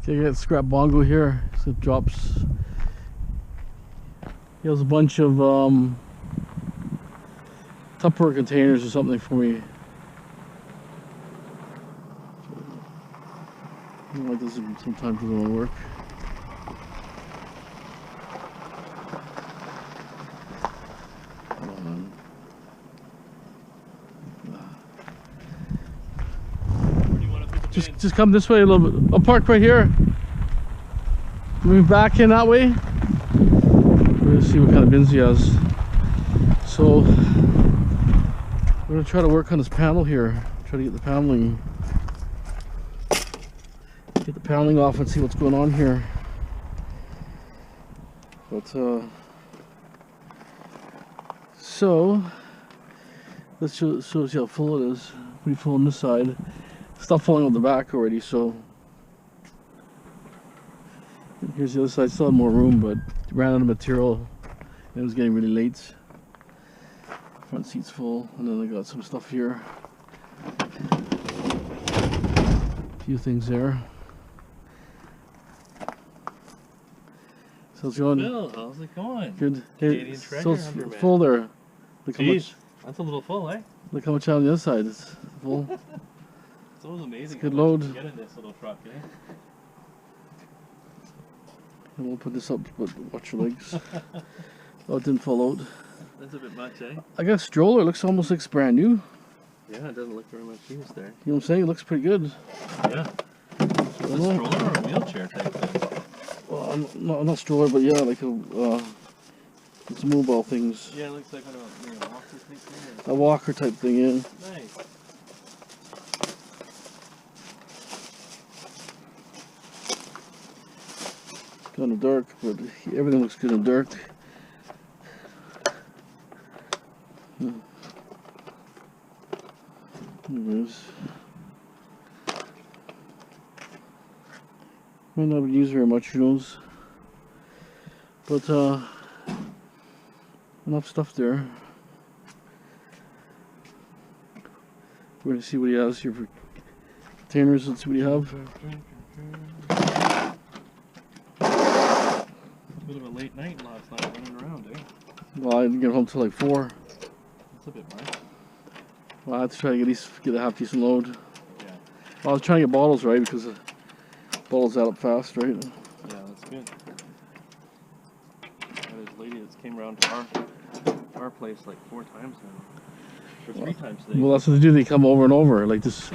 Okay, I got scrap Bongo here. So it drops. He has a bunch of Tupperware containers or something for me. I don't know, this sometimes doesn't want to work. Just come this way a little bit. I'll park right here. Move back in that way. We're gonna see what kind of bins he has. So we're gonna try to work on this panel here. Try to get the paneling off and see what's going on here. But so let's show you how full it is. Pretty full on this side. Stuff falling on the back already, so here's the other side. Still have more room, but ran out of material and it was getting really late. Front seat's full, and then I got some stuff here. A few things there. So it's going. Bill, how's it going? Good. Canadian So it's treasure, full there. Look how much. That's a little full, eh? Look how much on the other side. It's full. It's always amazing. Good load. You get in this little truck, eh? And we'll put this up, but watch your legs. Oh, it didn't fall out. That's a bit much, eh? I got a stroller. It looks almost like it's brand new. Yeah, it doesn't look very much used there. You know what I'm saying? It looks pretty good. Yeah. Is it a stroller or a wheelchair type thing? Well, not stroller, but yeah, like it's mobile things. Yeah, it looks like maybe a walker type thing. A walker type thing, yeah. Nice. Kind of dark, but everything looks good in dark. Anyways, might not be used very much, who knows? But enough stuff there. We're gonna see what he has here for containers. Let's see what you have. Bit of a late night last night running around, eh? Well, I didn't get home till like 4. That's a bit much. Well, I had to try to at least get a half decent load. Yeah. Well, I was trying to get bottles, right? Because bottles add up fast, right? Yeah, that's good. There's a lady that's came around to our place like 4 times now. Or 3 times today. Well, that's what they do. They come over and over. Like this,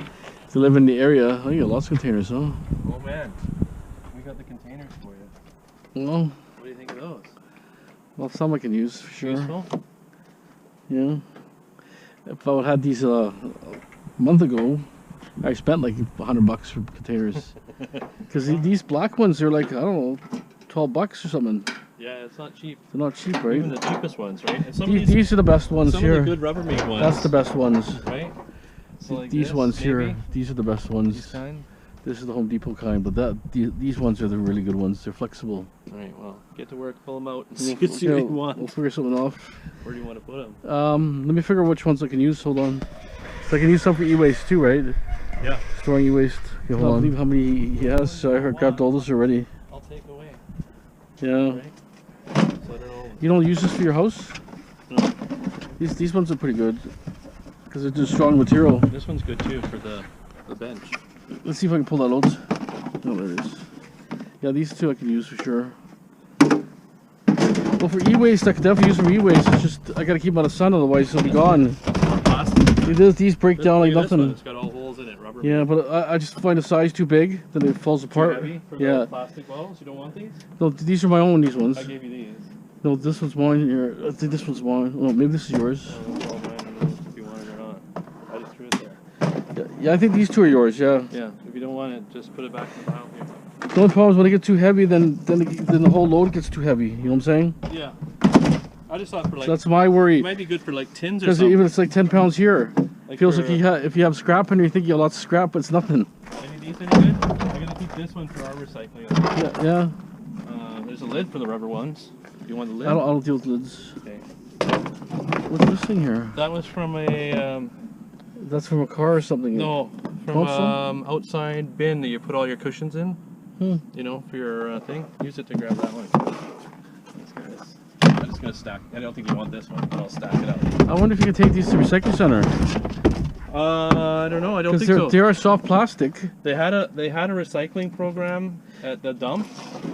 to live in the area. Oh, you got lots of containers, huh? Oh man, we got the containers for you. Well, what do you think of those? Well, some I can use for sure. Useful? Yeah. If I would have had these a month ago, I spent like $100 for containers. Because these black ones are like, I don't know, $12 or something. Yeah, it's not cheap. They're not cheap, right? Even the cheapest ones, right? And some These are the best ones some here. Some of the good Rubbermaid ones. That's the best ones. Right? So like these ones maybe? here, these are the best ones. These kind? This is the Home Depot kind, but these ones are the really good ones. They're flexible. Alright, well, get to work, pull them out, and see what you want. We'll figure something off. Where do you want to put them? Let me figure which ones I can use. Hold on. So I can use some for e-waste too, right? Yeah. Storing e-waste. Okay, hold on. I believe how many he has. So I grabbed all this already. I'll take away. Yeah. Right? So I don't know. You don't use this for your house? No. These ones are pretty good because they're just strong material. This one's good too for the bench. Let's see if I can pull that out. Oh, there it is. Yeah, these two I can use for sure. Well, for e-waste, I could definitely use them for e-waste. It's just I gotta keep them out of the sun, otherwise they'll be gone. These break down like nothing. It's got all holes in it, rubber. Yeah, but I just find the size too big, then it falls apart. Too heavy for yeah. the plastic bottles? You don't want these? No, these are my own. These ones. I gave you these. No, this one's mine. Here, I think this one's mine. Oh, maybe this is yours. Oh, that's all mine. I don't know if you want it or not. I just threw it there. Yeah, I think these two are yours. Yeah. Yeah. If you don't want it, just put it back in the pile here. The only problem is when they get too heavy, then the whole load gets too heavy. You know what I'm saying? Yeah. I just thought for like. So that's my worry. It might be good for like tins or because something. even it's like 10 pounds here. Like feels like if you have scrap in there, you think you have lots of scrap, but it's nothing. Any these any good? I'm gonna keep this one for our recycling. Yeah. There's a lid for the rubber ones. Do you want the lid? I don't deal with lids. Okay. What's this thing here? That was from a. That's from a car or something. No, from outside bin that you put all your cushions in. You know, for your thing. Use it to grab that one. I'm just gonna stack. I don't think you want this one, but I'll stack it up. I wonder if you could take these to recycling center. I don't know. I don't think so. They are soft plastic. They had a recycling program at the dump,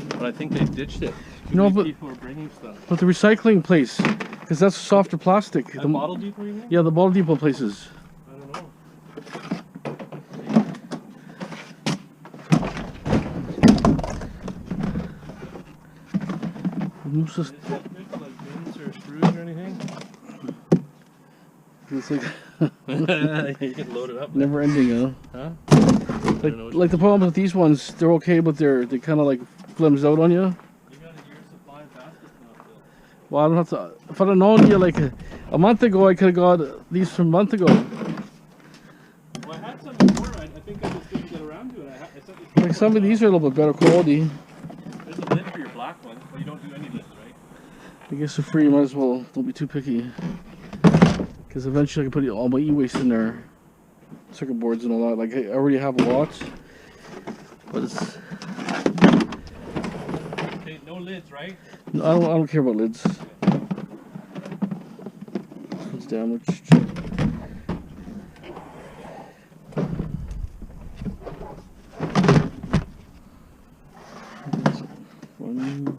but I think they ditched it. No, but people are bringing stuff. But the recycling place, because that's softer plastic. The bottle depot, you mean? Yeah, the bottle depot places. I don't know. Moves us. Is it like bins or screws or anything? It's like You can load it up. never ending, Huh? Like the problem with these ones, they're okay, but they kind of like flims out on you. You got a year's supply of baskets now, Phil. Well, I don't have to. If I'd have known you like a month ago, I could have got these from a month ago. Well, I had some before. I think I just didn't get around to it. I sent this Like some of these are a little bit better quality. There's a lid for your black one. Well, you don't do any lids, right? I guess for free, you might as well. Don't be too picky. Because eventually I can put all my e-waste in there. Circuit boards and all that. Like I already have a lot. But it's... Okay, no lids, right? No, I don't care about lids. This one's damaged. One.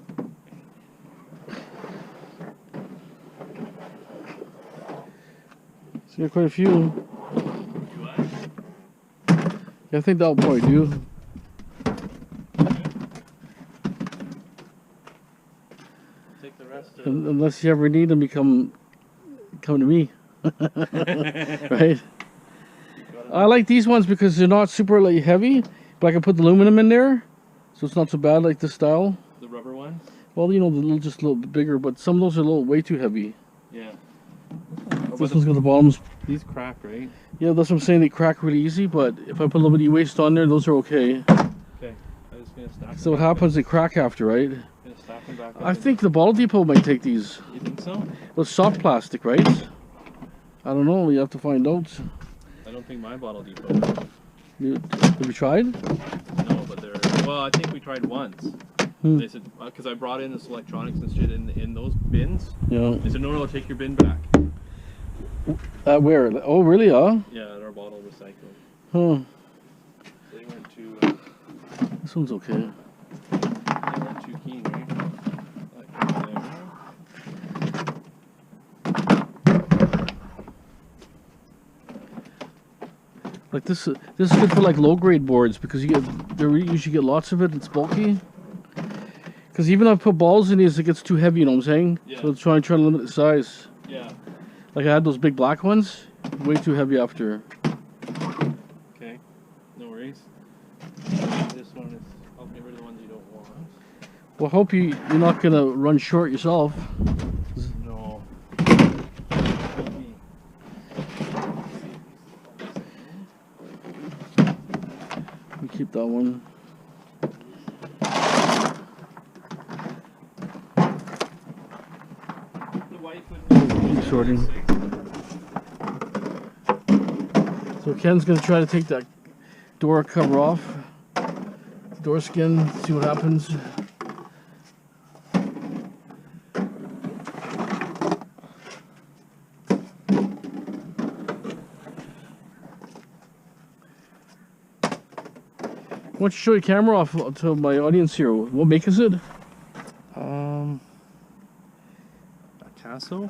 So you got quite a few. Yeah, I think that'll probably do. Take the rest of Unless you ever need them, come to me. Right? I like these ones because they're not super like heavy, but I can put the aluminum in there, so it's not so bad like this style. the rubber one? Well, you know, just a little bit bigger, but some of those are a little way too heavy. Yeah. This one's got the bottoms. These crack, right? Yeah, that's what I'm saying. They crack really easy, but if I put a little bit of e-waste on there, those are okay. Okay. I'm just gonna stack So what happens? They crack after, right? Gonna stack them back up. I think the bottle depot might take these. You think so? Those soft plastic, right? I don't know. You have to find out. I don't think my bottle depot. Have you tried? No, but they're. Well, I think we tried once. They said because I brought in this electronics and shit in those bins. Yeah. They said no, take your bin back. Where? Oh, really? Huh? Yeah, at our bottle recycling. Huh. They weren't too. This one's okay. They weren't too keen, right? Like this is good for like low grade boards because you usually get lots of it. It's bulky. Because even if I put balls in these, it gets too heavy. You know what I'm saying? Yeah. So trying to limit the size. Yeah. Like I had those big black ones, way too heavy after. Okay. No worries. This one is. I'll get rid of the ones you don't want. Well, I hope you're not gonna run short yourself. No. We keep that one. Keep sorting. So Ken's gonna try to take that door cover off, door skin, see what happens. I want you to show your camera off to my audience here. What make is it? A Casso?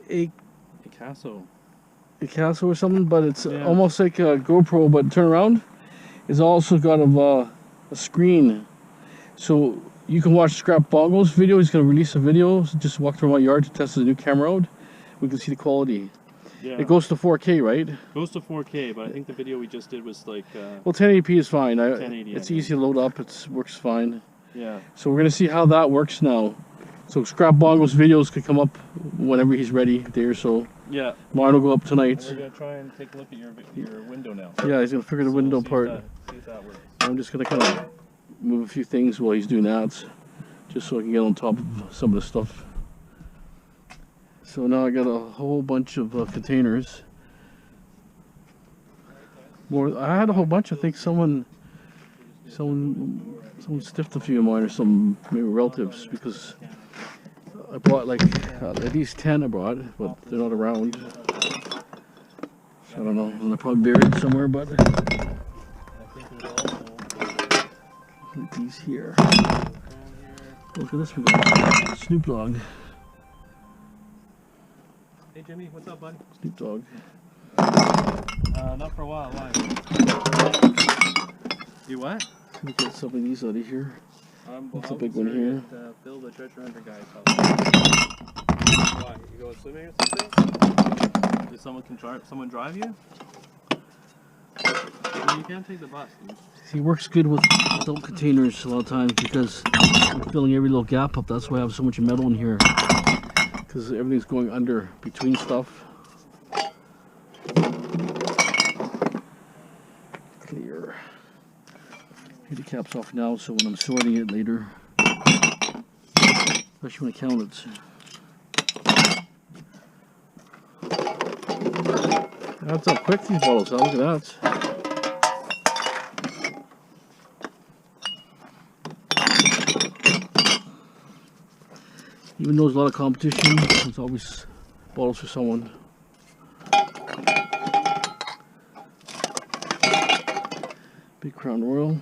A Casso. Castle or something, but it's Yeah. almost like a GoPro, but turn around. It's also got a screen, so you can watch Scrap Bongo's video. He's gonna release a video. So just walk through my yard to test the new camera out. We can see the quality. Yeah. It goes to 4K, right? Goes to 4K, but I think the video we just did was like. Well, 1080p is fine. 1080, It's I mean. easy to load up. It works fine. Yeah. So we're gonna see how that works now. So Scrap Bongo's videos could come up whenever he's ready, a day or so. Yeah. Mine will go up tonight. We're gonna try and take a look at your window now. Yeah, he's gonna figure the So window we'll see part. see if that works. I'm just gonna kind of move a few things while he's doing that, just so I can get on top of some of the stuff. So now I got a whole bunch of containers. More, I had a whole bunch. I think someone Someone stiffed a few of mine or some maybe relatives because I bought like at least 10 I brought, but they're not around. So I don't know, and they're probably buried somewhere, but like these here. Look at this, we got Snoop Dogg. Hey Jimmy, what's up, buddy? Snoop Dogg. Not for a while, why? You what? Look at some of these out of here. That's a big one Surrey here. at, Phil, the treasure hunter guy. Why? You going swimming or something? Did someone drive you? Well, you can't take the bus, dude. He works good with adult containers a lot of times because I'm filling every little gap up. That's why I have so much metal in here, because everything's going under between stuff. Clear. Take the caps off now so when I'm sorting it later, especially when I count it. That's up quick, these bottles. Look at that. Even though there's a lot of competition, there's always bottles for someone. Big Crown Royal.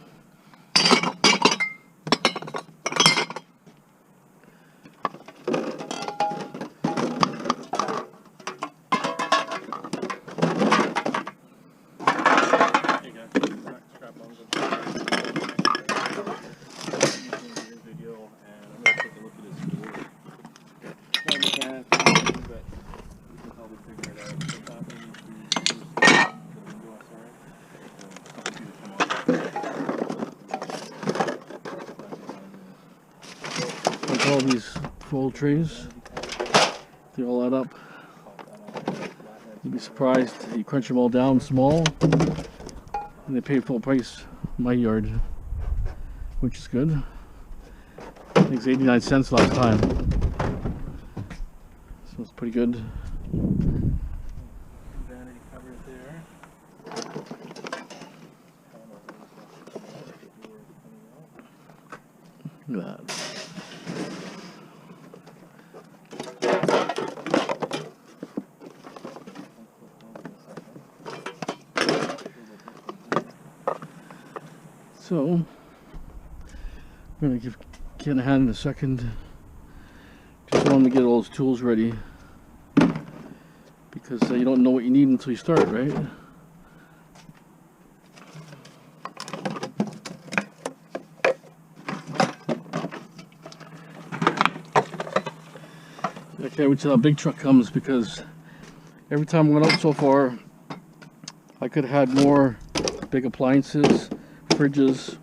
All these foil trays, they all add up. You'd be surprised, you crunch them all down small and they pay full price in my yard, which is good. I think it's 89 cents last time, so it's pretty good. Vanity cover there. Look at that. So, I'm going to give Ken a hand in a second. Just wanted to get all those tools ready, because you don't know what you need until you start, right? I can't wait till that big truck comes, because every time I went out so far, I could have had more big appliances, fridges,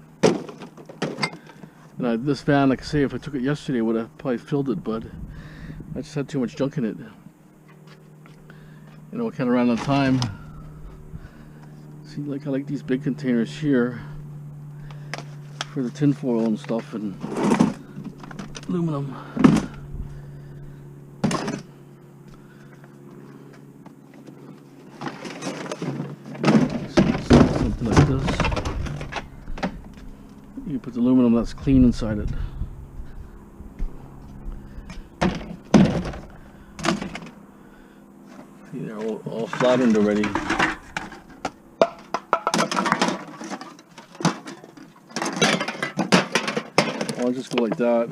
and this van, like I say, if I took it yesterday, I would have probably filled it, but I just had too much junk in it. You know, I kind of ran out of time. See, like I like these big containers here for the tin foil and stuff, and aluminum. Something like this. You put the aluminum that's clean inside it. See, they're all flattened already. I'll just go like that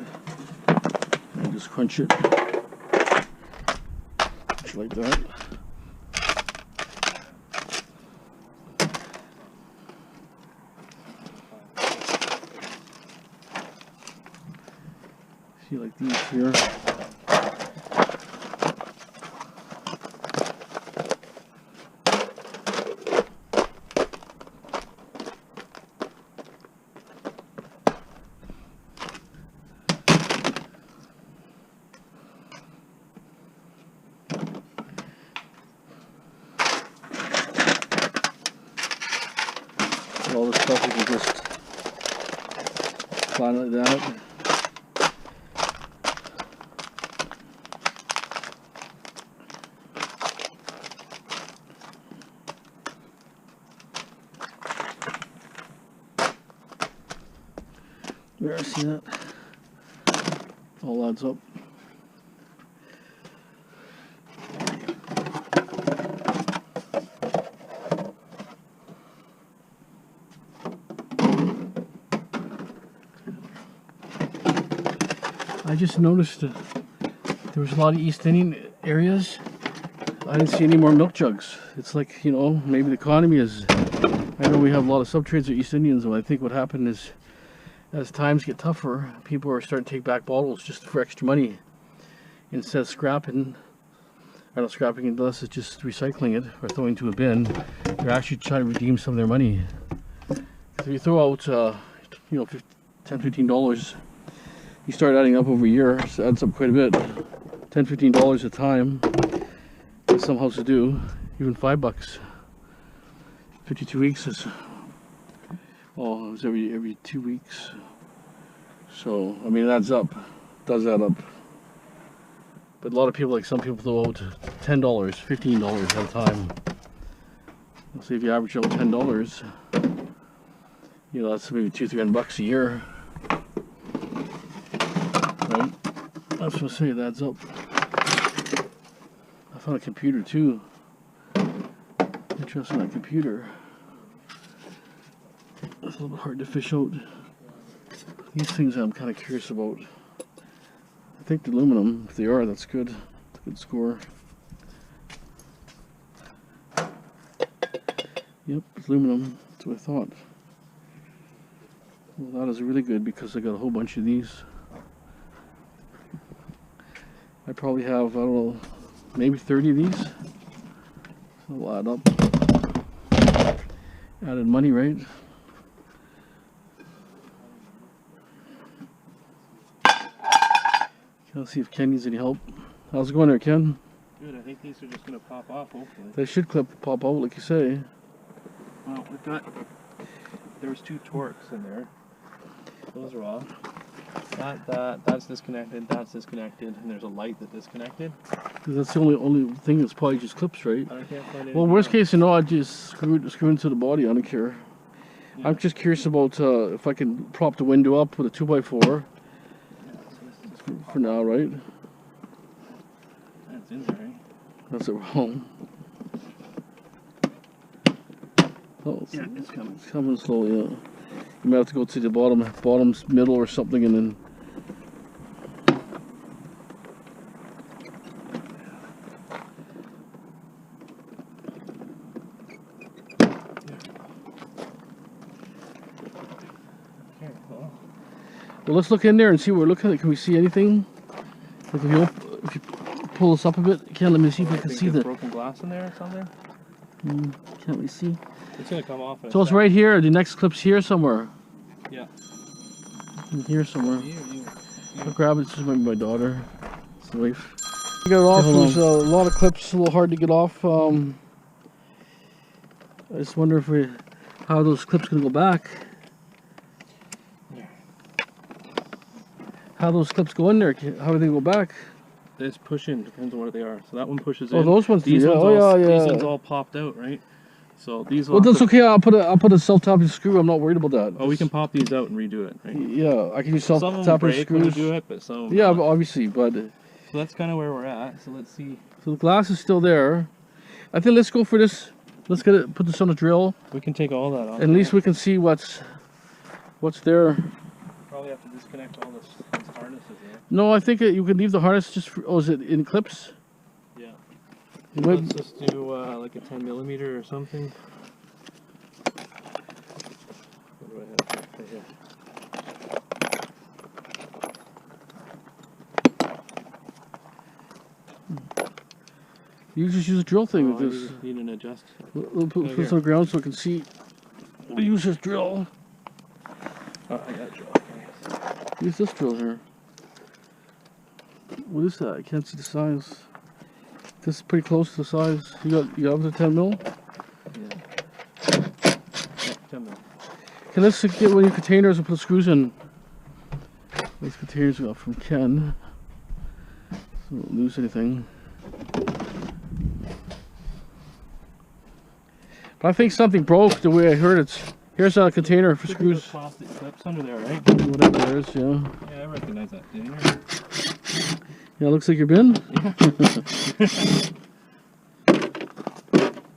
and just crunch it just like that. See, like these here. All this stuff you can just flatten it like that. There, I see that. All adds up. I just noticed that there was a lot of East Indian areas. I didn't see any more milk jugs. It's like, you know, maybe the economy is... I know we have a lot of sub-trades of East Indians, but I think what happened is as times get tougher, people are starting to take back bottles just for extra money. Instead of scrapping, or not scrapping it unless it's just recycling it or throwing to a bin, they're actually trying to redeem some of their money. If you throw out, you know, $10, $15, you start adding up over a year, so it adds up quite a bit. $10, $15 a time, as some houses do, even $5. 52 weeks is, oh, it was every 2 weeks. So, I mean, it adds up, does add up. But a lot of people, like some people throw out $10, $15 at a time. Let's say if you average out $10, you know, that's maybe $200-300 a year. Right? That's what I say, it adds up. I found a computer too. Interesting, that computer. It's a little bit hard to fish out. These things I'm kind of curious about. I think the aluminum, if they are, that's good. It's a good score. Yep, it's aluminum. That's what I thought. Well, that is really good because I got a whole bunch of these. I probably have, I don't know, maybe 30 of these. So it'll add up. Added money, right? Let's see if Ken needs any help. How's it going there, Ken? Good, I think these are just going to pop off, hopefully. They should pop out, like you say. Well, we've got... There was 2 Torx in there. Those are off. That's disconnected, that's disconnected, and there's a light that disconnected. That's the only thing that's probably just clips, right? I can't find well, worst case, you know, I just screw into the body. I don't care. Yeah. I'm just curious about if I can prop the window up with a 2x4. For now, right? That's in there, right? That's it wrong. Oh, yeah, it's coming. It's coming slow, yeah. You might have to go to the bottom, middle or something, and then... Well, let's look in there and see what we're looking at. Can we see anything? Like if you pull this up a bit, Ken, let me see if I can see the broken glass in there or something. Can't we see? It's gonna come off. So it's right here. The next clip's here somewhere. Yeah. In here somewhere. You. I'll grab it. This is my daughter. It's the wife. We got it off. There's a lot of clips. A little hard to get off. I just wonder if how those clips gonna go back. How those clips go in there? How do they go back? This pushing depends on where they are. So that one pushes in. Oh, those ones. These yeah. ones oh, all, yeah, These ones all popped out, right? So these. Well, that's okay. I'll put a self-tapping screw. I'm not worried about that. Oh, we can pop these out and redo it, right? Yeah, I can use self-tapping screws. When you do it, but some. Yeah, obviously, but. So that's kind of where we're at. So let's see. So the glass is still there. I think let's go for this. Let's get it. Put this on a drill. We can take all that off. At least we can see what's there. Probably have to disconnect all these harnesses here. No, I think you could leave the harness just for, oh, is it in clips? Yeah. Let's just do like a 10mm or something. What do I have right here? You just use a drill thing with this. Need an adjust. We'll put this on the ground so I can see. We'll use this drill. Oh, I got a drill. Use this drill here. What is that? I can't see the size. This is pretty close to the size. You got up to 10 mil? Yeah. 10 mil. Okay, let's get one of your containers and put the screws in. These containers we got from Ken. So we don't lose anything. But I think something broke the way I heard Here's a container for Should be those screws. plastic clips under there, right? Whatever there is, yeah. Yeah, I recognize that thing. Yeah, looks like your bin. Yeah.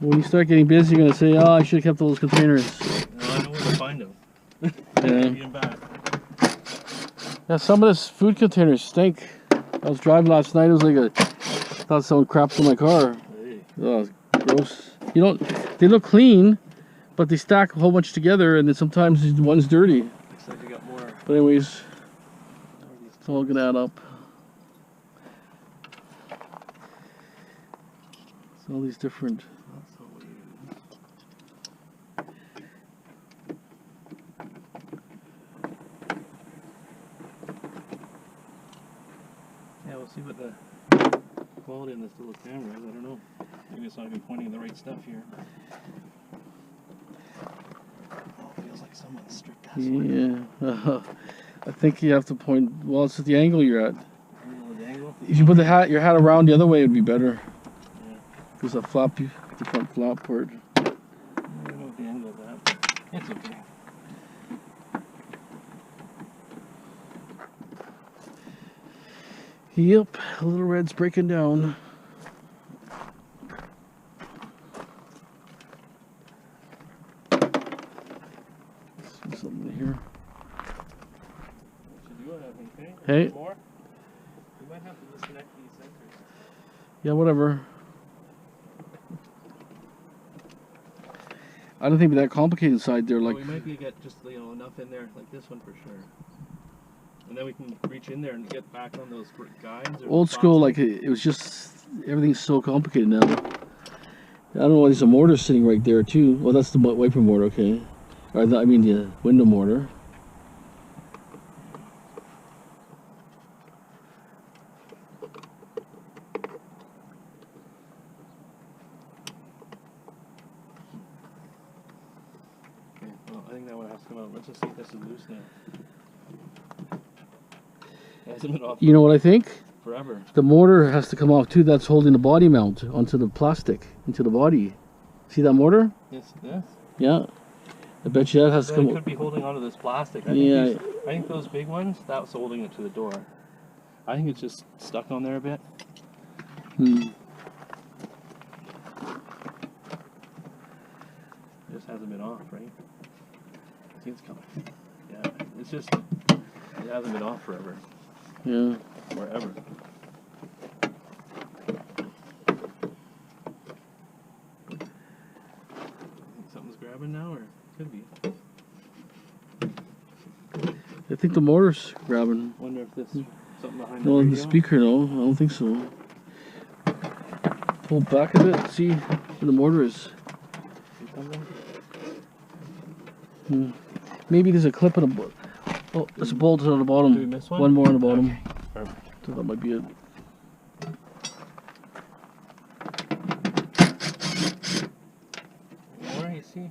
When you start getting busy, you're gonna say, "Oh, I should have kept all those containers." No, I know where to find them. Yeah. Get 'em back. Yeah, some of this food containers stink. I was driving last night. It was like I thought someone crapped in my car. Hey. Oh, gross. You don't. They look clean, but they stack a whole bunch together, and then sometimes one's dirty. Looks like you got more. But anyways, it's all gonna add up. It's all these different. That's so weird. Yeah, we'll see what the quality in this little camera is. I don't know. Maybe it's not even pointing the right stuff here. Oh, feels like someone stripped that one. Yeah. I think you have to point. Well, it's at the angle you're at. The angle? If you put your hat around the other way, it would be better. Yeah. Because the flap, the front flap part. I don't know what the angle of that, but it's okay. Yep, Little Red's breaking down. Let's see something here. Should do it, I think, okay? Hey. More? We might have to disconnect these sensors. Yeah, whatever. I don't think it'd be that complicated inside there. Like, Well, we might be get just enough in there, like this one for sure. And then we can reach in there and get back on those guides. Or old school, like it was just, everything's so complicated now. I don't know why there's a mortar sitting right there too. Well, that's the wiper mortar, okay. Or I mean the window mortar. Okay, well, I think that one has to come out. Let's just see if this is loose now. It hasn't been off You know what I think? forever. The mortar has to come off too. That's holding the body mount onto the plastic, into the body. See that mortar? Yes, yes. Yeah. I bet you that has to Then come it could be holding onto this plastic. Yeah. I think those big ones, that's holding it to the door. I think it's just stuck on there a bit. Hmm. It just hasn't been off, right? See, it's coming. Yeah, it's just, it hasn't been off forever. Yeah. Or ever. Something's grabbing now, or could be. I think the mortar's grabbing. Wonder if this something behind No, the the radio? speaker, no. I don't think so. Pull back a bit. See where the mortar is. See something? Hmm. Maybe there's a clip on the. Oh, there's a bolt on the bottom. Did we miss one? One more on the bottom. Okay, perfect. So that might be it. More, you see?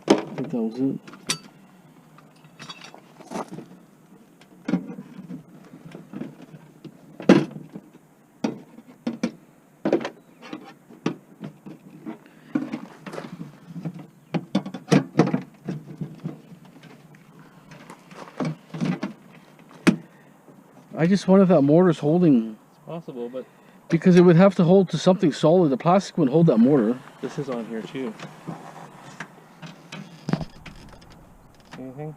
I think that was it. I just wonder if that mortar's holding, It's possible, but because it would have to hold to something solid. The plastic wouldn't hold that mortar. this is on here too. Anything?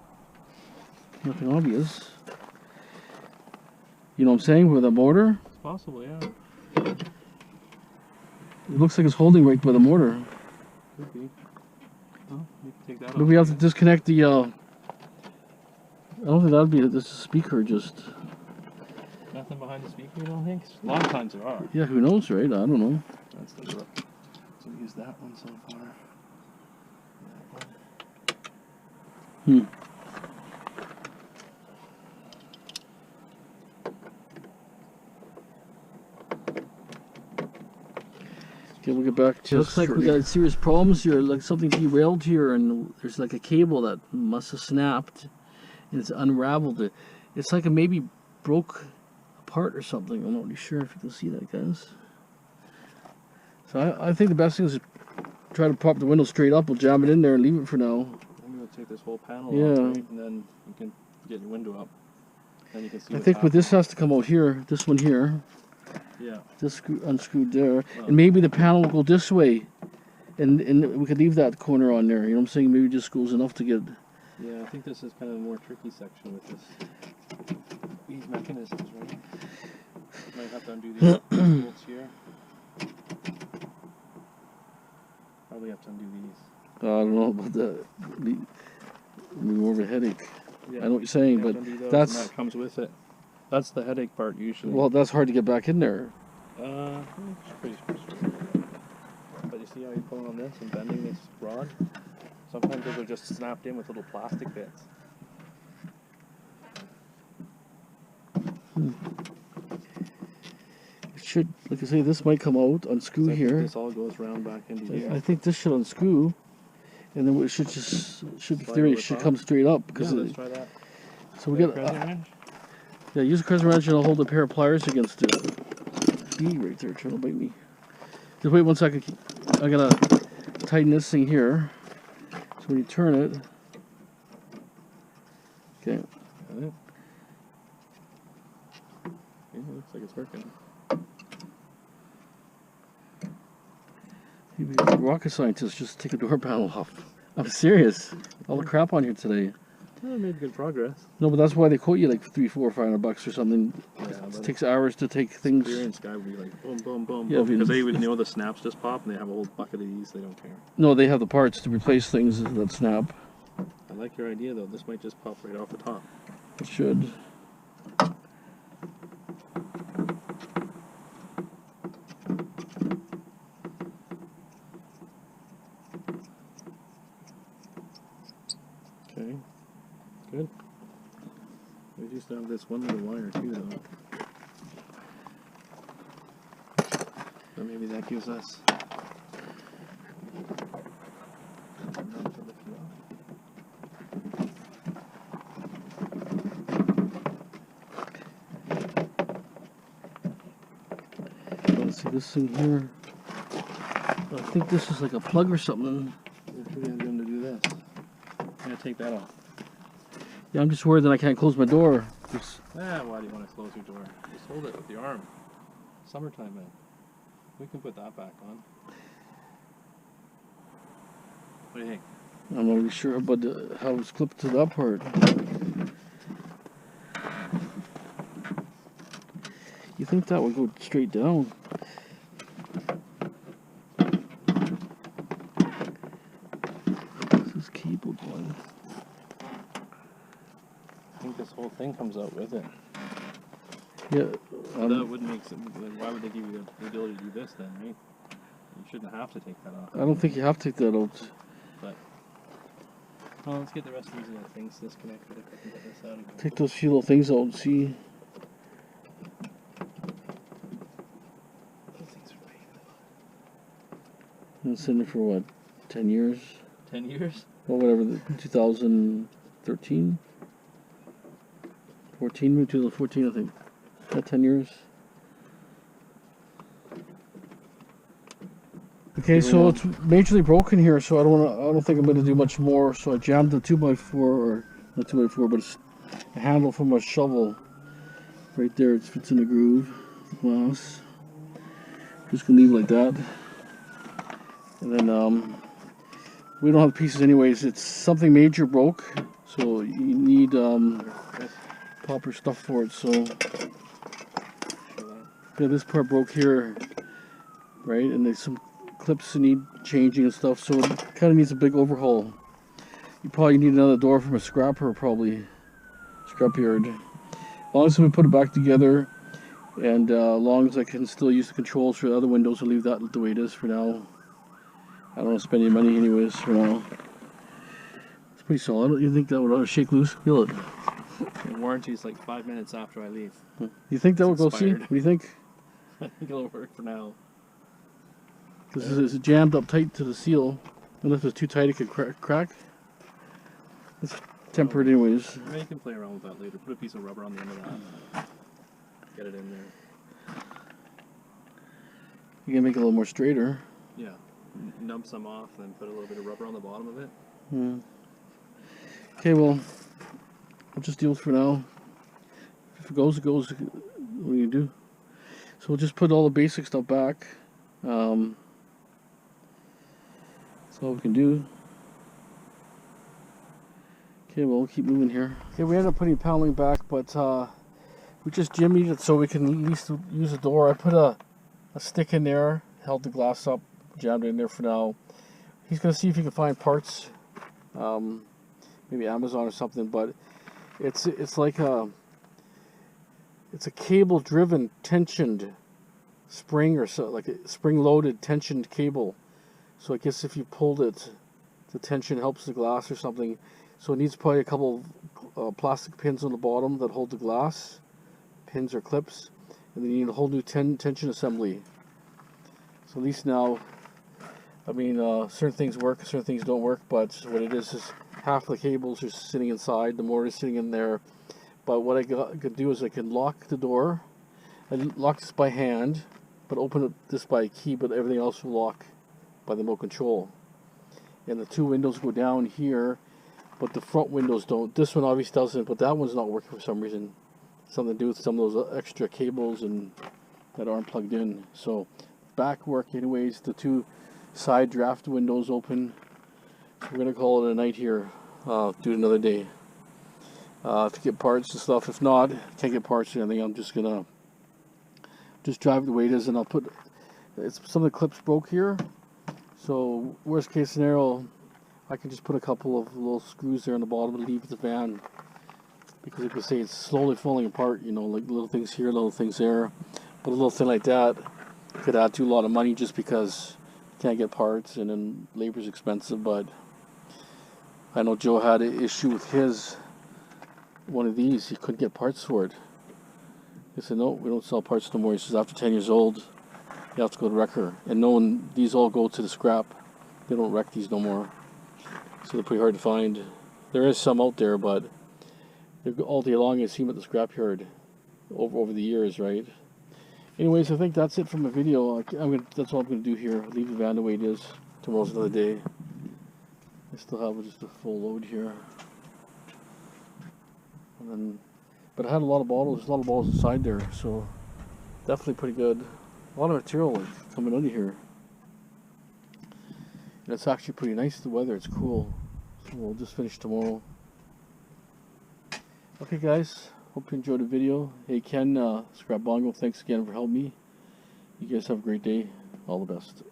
Nothing obvious. You know what I'm saying? With a mortar, It's possible, yeah. it looks like it's holding right by the mortar. Could be. Well, we can take that Maybe off. we have to disconnect the. I don't think that'd be this speaker. Just Nothing behind the speaker, you don't think? A lot of times there are. yeah, who knows, right? I don't know. Let's take a look. So we use that one so far. That one. Hmm. Okay, we'll get back to. It looks like we got serious problems here. Like something derailed here, and there's like a cable that must have snapped, and it's unraveled. It's like it maybe broke apart or something. I'm not really sure if you can see that, guys. So I think the best thing is to try to pop the window straight up. We'll jam it in there and leave it for now. Maybe we'll take this whole panel Yeah. off, right? And then you can get your window up. Then you can see I what's think but this happening. has to come out here, this one here. Yeah. This screw unscrewed there. Oh. And maybe the panel will go this way. And we could leave that corner on there. You know what I'm saying? Maybe just goes enough to get... Yeah, I think this is kind of a more tricky section with this. These mechanisms, right? Might have to undo these bolts here. Probably have to undo these. I don't know about that. Maybe more of a headache. Yeah. I know what you're saying, You have but to undo those, that's... and that comes with it. That's the headache part usually. Well, that's hard to get back in there. It's pretty straightforward. But you see how you're pulling on this and bending this rod? Sometimes those are just snapped in with little plastic bits. It should, like I say, this might come out, unscrew So I think here. this all goes round back into here. I think this should unscrew, and then it should just, in Slide theory, over it should top? come straight up. Yeah, Because let's try that. so we Got get, a crescent wrench? yeah, use a crescent wrench and I'll hold a pair of pliers against it. Bee right there, trying to bite me. Just wait 1 second. I gotta tighten this thing here. So when you turn it, okay. Got it. Yeah, it looks like it's working. You'd be a rocket scientist, just take a door panel off. I'm serious. All the crap on here today. Well, made good progress. No, but that's why they quote you like $300, $400, $500 or something. Yeah, It takes hours to take things. experienced guy would be like boom, boom, boom, Yeah, boom. Because they would know the snaps just pop and they have a whole bucket of these, they don't care. No, they have the parts to replace things that snap. I like your idea though, this might just pop right off the top. It should. Okay, good. We used to have this one little wire too though. But maybe that gives us enough to lift you up. Let's see this thing here. I think this is like a plug or something. We're going to do this. I'm going to take that off. Yeah, I'm just worried that I can't close my door. Why do you want to close your door? Just hold it with your arm. Summertime, man. We can put that back on. What do you think? I'm not really sure about how it's clipped to that part. You think that would go straight down? This is cable going. I think this whole thing comes out with it. Yeah. That would make sense. Like, why would they give you the ability to do this then, right? You shouldn't have to take that off. I don't think you have to take that out. But well, let's get the rest of these little things disconnected if I can get this out again. Take those few little things out and see. Those things are big. Been sitting for what, 10 years? 10 years? Well, whatever, 2013? 14, maybe 2014, I think. Yeah, 10 years. Okay, so it's majorly broken here, so I don't think I'm gonna do much more. So I jammed the 2x4, or not 2x4, but it's a handle from a shovel right there. It fits in the groove, the glass. Just gonna leave it like that. And then we don't have pieces anyways. It's something major broke, so you need proper stuff for it. So yeah, this part broke here, right? And there's some clips that need changing and stuff, so it kind of needs a big overhaul. You probably need another door from a scrapper, probably scrapyard. As long as we put it back together, and as long as I can still use the controls for the other windows, I'll leave that the way it is for now. I don't want to spend any money anyways for now. It's pretty solid. You think that would shake loose? Feel it. The warranty is like 5 minutes after I leave. You think that would go? See? Expired. What do you think? I think it'll work for now. Because it's jammed up tight to the seal. Unless it's too tight, it could crack. It's tempered anyways. Yeah, you can play around with that later. Put a piece of rubber on the end of that. Get it in there. You can make it a little more straighter. Yeah. Numb some off, then put a little bit of rubber on the bottom of it. Yeah. Okay, well, we'll just deal with it for now. If it goes, it goes. What do you do? So we'll just put all the basic stuff back. That's all we can do. Okay, well, we'll keep moving here. Okay, we ended up putting paneling back, but we just jimmied it so we can at least use the door. I put a stick in there, held the glass up, jammed it in there for now. He's going to see if he can find parts, maybe Amazon or something, but it's like it's a cable-driven tensioned spring, or so, like a spring-loaded tensioned cable. So I guess if you pulled it, the tension helps the glass or something. So it needs probably a couple of plastic pins on the bottom that hold the glass, pins or clips, and then you need a whole new tension assembly. So at least now, I mean, certain things work, certain things don't work, but what it is half the cables are sitting inside, the motor is sitting in there. But what I could do is I can lock the door. I lock this by hand, but open this by a key, but everything else will lock by the remote control. And the two windows go down here, but the front windows don't. This one obviously doesn't, but that one's not working for some reason. Something to do with some of those extra cables and that aren't plugged in. So back work anyways. The two side draft windows open. So we're gonna call it a night here. Do it another day. To get parts and stuff. If not, can't get parts or anything, I'm just gonna drive the way it is, and I'll put some of the clips broke here. So worst case scenario, I can just put a couple of little screws there on the bottom and leave the van, because you can say it's slowly falling apart, you know, like little things here, little things there. But a little thing like that could add to a lot of money just because you can't get parts and then labor's expensive. But I know Joe had an issue with his one of these. He couldn't get parts for it. He said, no, we don't sell parts no more. He says after 10 years old you have to go to wrecker, and knowing these all go to the scrap, they don't wreck these no more, so they're pretty hard to find. There is some out there, but all day long I see them at the scrapyard over the years, right? Anyways, I think that's it from the video. That's all I'm going to do here. Leave the van the way it is. Tomorrow's another day. I still have just a full load here. And then, but I had a lot of bottles. There's a lot of bottles inside there, so definitely pretty good. A lot of material coming out of here. And it's actually pretty nice, the weather. It's cool. So we'll just finish tomorrow. Okay, guys. Hope you enjoyed the video. Hey, Ken, Scrap Bongo, thanks again for helping me. You guys have a great day. All the best.